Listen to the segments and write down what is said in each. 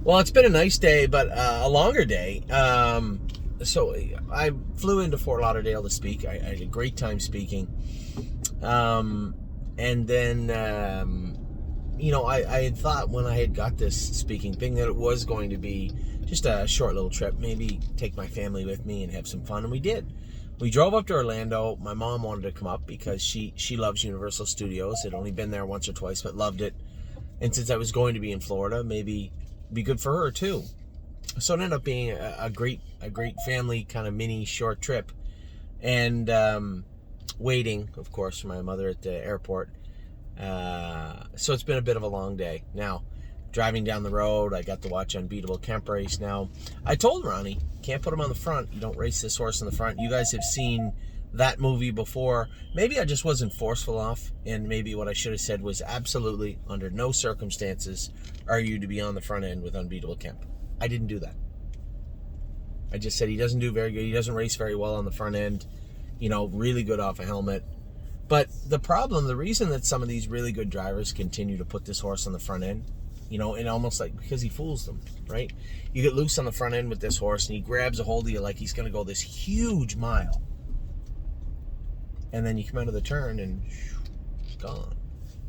Well, it's been a nice day, but a longer day. So I flew into Fort Lauderdale to speak. I had a great time speaking. And then, I had thought when I had got this speaking thing that it was going to be just a short little trip, maybe take my family with me and have some fun, and we did. We drove up to Orlando. My mom wanted to come up because she loves Universal Studios. Had only been there once or twice, but loved it. And since I was going to be in Florida, maybe be good for her too. So it ended up being a great family kind of mini short trip. And waiting, of course, for my mother at the airport. So it's been a bit of a long day. Now, driving down the road, I got to watch Unbeatable Kemp race. Now, I told Ronnie, can't put him on the front. You don't race this horse in the front. You guys have seen that movie before. Maybe I just wasn't forceful enough, and maybe what I should have said was absolutely under no circumstances are you to be on the front end with Unbeatable Kemp. I didn't do that. I just said he doesn't do very good. He doesn't race very well on the front end. Really good off a helmet. But the reason that some of these really good drivers continue to put this horse on the front end, and almost like because he fools them, right? You get loose on the front end with this horse and he grabs a hold of you like he's going to go this huge mile. And then you come out of the turn and it's gone.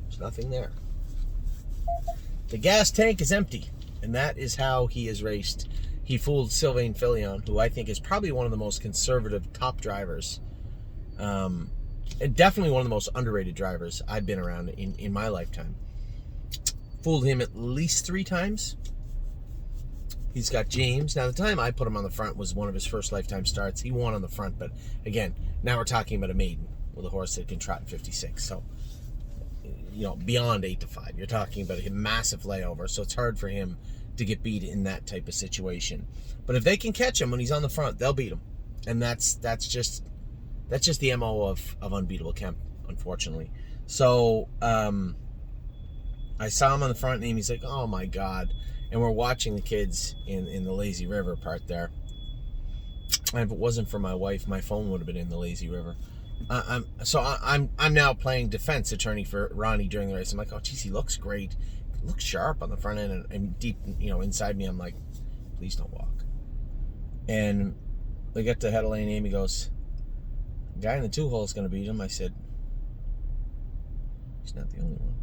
There's nothing there. The gas tank is empty. And that is how he is raced. He fooled Sylvain Filion, who I think is probably one of the most conservative top drivers. And definitely one of the most underrated drivers I've been around in my lifetime. Fooled him at least 3 times. He's got James. Now, the time I put him on the front was one of his first lifetime starts. He won on the front, but again, now we're talking about a maiden with a horse that can trot in 56. So, beyond 8-5. You're talking about a massive layover, so it's hard for him to get beat in that type of situation. But if they can catch him when he's on the front, they'll beat him. And that's just the MO of Unbeatable Kemp, unfortunately. So, I saw him on the front and he's like, oh my God. And we're watching the kids in the Lazy River part there. And if it wasn't for my wife, my phone would have been in the Lazy River. I'm now playing defense attorney for Ronnie during the race. I'm like, oh geez, he looks great. He looks sharp on the front end, and deep, inside me, I'm like, please don't walk. And they get to head of lane. Amy goes, the guy in the 2 hole is going to beat him. I said, he's not the only one.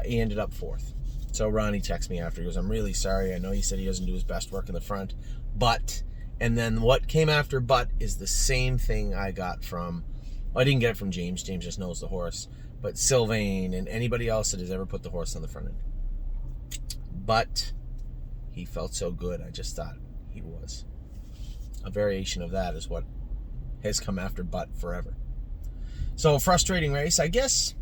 He ended up 4th. So Ronnie texts me after. He goes, I'm really sorry. I know he said he doesn't do his best work in the front, but, and then what came after but is the same thing I got from, I didn't get it from James. James just knows the horse, but Sylvain and anybody else that has ever put the horse on the front end. But he felt so good, I just thought he was. A variation of that is what has come after but forever. So a frustrating race, I guess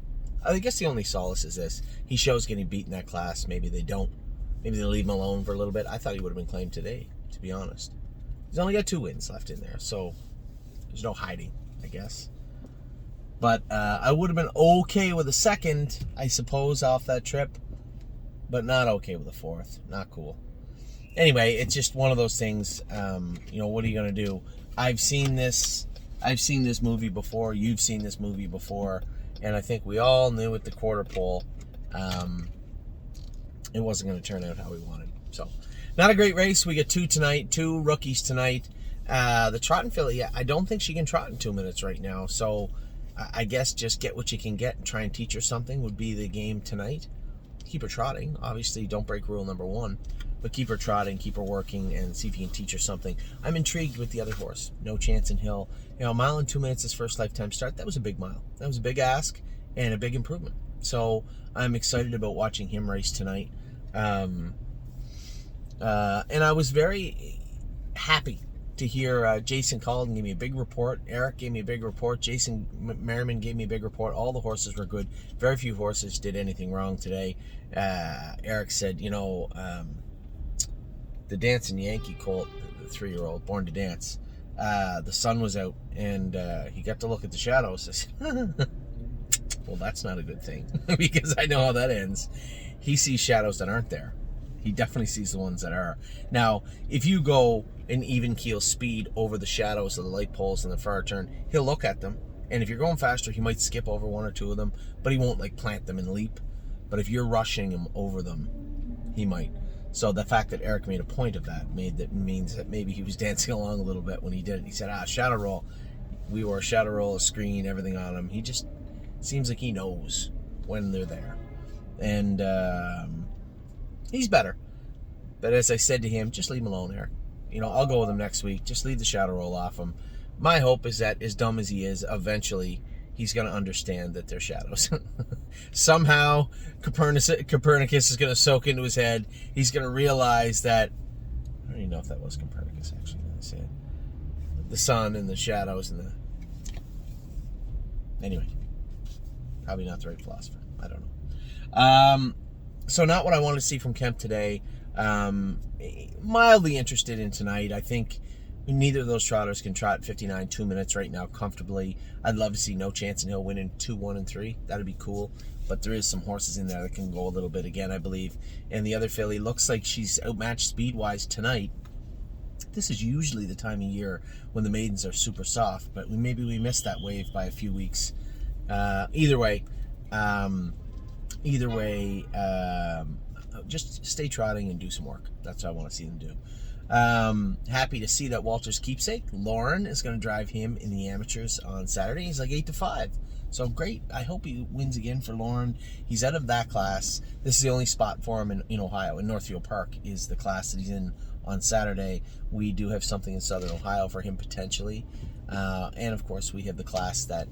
the only solace is this. He shows getting beat in that class. Maybe they don't. Maybe they leave him alone for a little bit. I thought he would have been claimed today, to be honest. He's only got 2 wins left in there, so there's no hiding, I guess. But I would have been okay with a 2nd, I suppose, off that trip. But not okay with a 4th. Not cool. Anyway, it's just one of those things. What are you going to do? I've seen this movie before. You've seen this movie before. And I think we all knew at the quarter pole it wasn't going to turn out how we wanted. So, not a great race. We get 2 tonight, 2 rookies tonight. The trotting filly, I don't think she can trot in 2 minutes right now. So, I guess just get what you can get and try and teach her something would be the game tonight. Keep her trotting. Obviously, don't break rule number 1. But keep her trotting, keep her working, and see if you can teach her something. I'm intrigued with the other horse, No Chance in Hill. A mile in 2 minutes, his first lifetime start. That was a big mile. That was a big ask and a big improvement. So I'm excited about watching him race tonight. And I was very happy to hear Jason Calden give me a big report. Eric gave me a big report. Jason Merriman gave me a big report. All the horses were good. Very few horses did anything wrong today. Eric said, the Dancing Yankee colt, the 3-year-old, Born to Dance, the sun was out, and he got to look at the shadows. Well, that's not a good thing, because I know how that ends. He sees shadows that aren't there. He definitely sees the ones that are. Now, if you go an even keel speed over the shadows of the light poles in the far turn, he'll look at them, and if you're going faster, he might skip over 1 or 2 of them, but he won't plant them and leap. But if you're rushing him over them, he might. So the fact that Eric made a point of that means that maybe he was dancing along a little bit when he did it. He said, shadow roll. We wore a shadow roll, a screen, everything on him. He just seems like he knows when they're there. And he's better. But as I said to him, just leave him alone, Eric. I'll go with him next week. Just leave the shadow roll off him. My hope is that, as dumb as he is, eventually he's going to understand that they're shadows. Somehow, Copernicus is going to soak into his head. He's going to realize that, I don't even know if that was Copernicus, actually. The sun and the shadows and the... Anyway, probably not the right philosopher. I don't know. So not what I wanted to see from Kemp today. Mildly interested in tonight. I think neither of those trotters can trot 59 2 minutes right now comfortably. I'd love to see No Chance and Hill win in 2, 1, and 3. That'd be cool. But there is some horses in there that can go a little bit again, I believe. And the other filly looks like she's outmatched speed-wise tonight. This is usually the time of year when the maidens are super soft, but maybe we missed that wave by a few weeks. Either way, just stay trotting and do some work. That's what I want to see them do. Happy to see that Walter's keepsake, Lauren, is going to drive him in the amateurs on Saturday. He's like 8-5. So great. I hope he wins again for Lauren. He's out of that class. This is the only spot for him in Ohio. In Northfield Park is the class that he's in on Saturday. We do have something in Southern Ohio for him potentially. And of course, we have the class that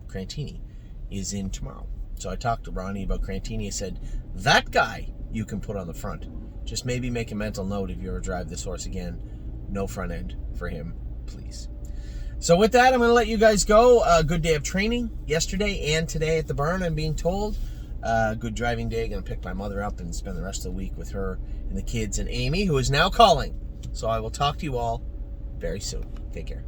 Crantini is in tomorrow. So I talked to Ronnie about Crantini. I said, that guy you can put on the front. Just maybe make a mental note if you ever drive this horse again. No front end for him, please. So with that, I'm going to let you guys go. Good day of training yesterday and today at the barn, I'm being told. Good driving day. Going to pick my mother up and spend the rest of the week with her and the kids and Amy, who is now calling. So I will talk to you all very soon. Take care.